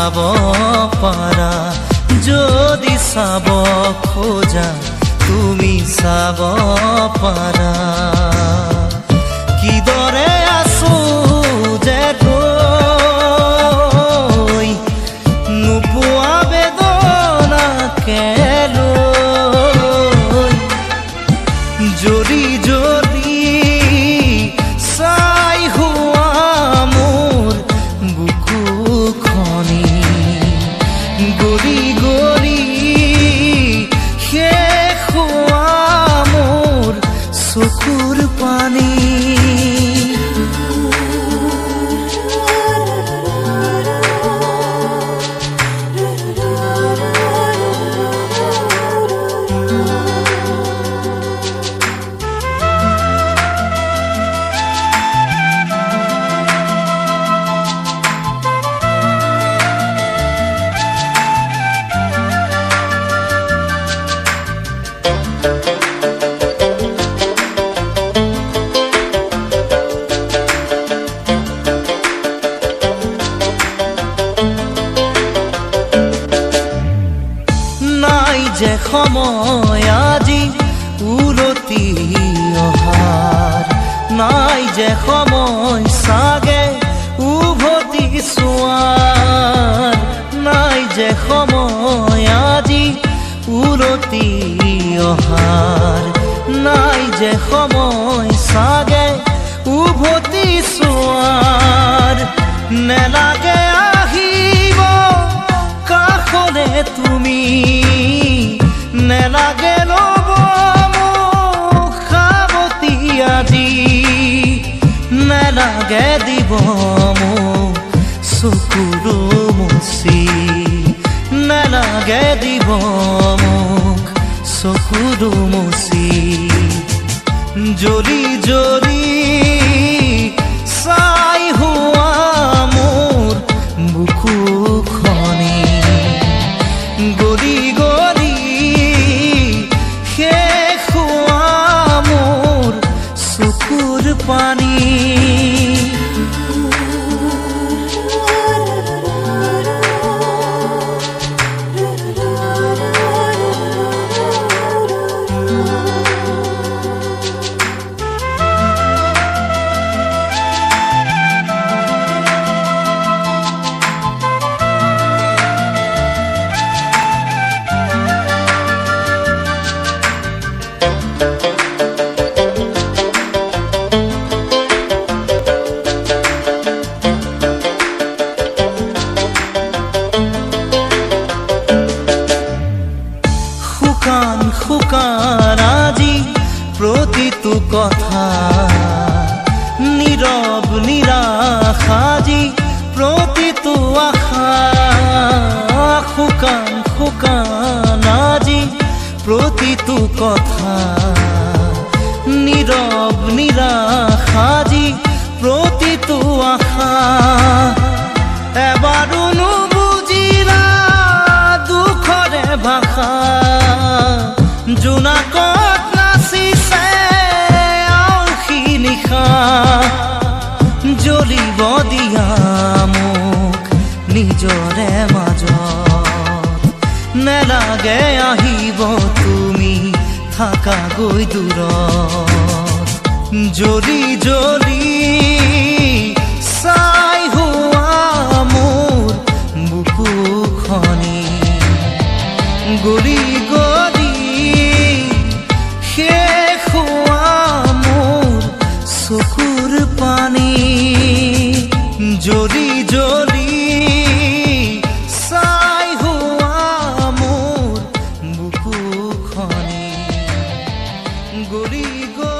চাব পাৰা যদি চাব খোজা তুমি চাব পাৰা কিদৰে আছো যে গৈ নোপোৱা বেদনাকে লৈ যদি যদি চাই হোৱা মোৰ বুকুখনি গলি গলি শেষ হোৱা মোৰ চকুৰ পানী যে সময় আজি উলটি অহাৰ নাই যে সময় চাগে উভতি চোৱাৰ নাই যে সময় আজি উলটি অহাৰ নাই যে সময় চাগে উভতি চোৱাৰ নেলাগে আহিব কাষলে তুমি নেলাগে ল'ব মোক সাৱটি আজি নেলাগে দিব মোক চকুৰো মুচি নেলাগে দিব মোক চকুৰো মুচি জ্বলি জ্বলি চাই হোৱা মোৰ বুকুখনি গলি গলি শেষ হোৱা মোৰ চকুৰ পানী শুকান আজি প্ৰতিটো কথা নীৰৱ নিৰাশাজি প্ৰতিটো আশা শুকান শুকান আজি প্ৰতিটো কথা নীৰৱ নিৰাশাজি প্ৰতিটো আশা এবাৰো নুবুজিলা দুখৰে ভাষা জোনাকত নাচিছে আউসী নিশা জ্বলিব দিয়া মোক নিজৰে মাজত নেলাগে আহিব তুমি থাকাগৈ দূৰত জ্বলি জ্বলি চাই হোৱা মোৰ বুকুখনি গলি গলি শেষ হোৱা মোৰ চকুৰ পানী জ্বলি জ্বলি চাই হোৱা মোৰ বুকুখনি গলি গলি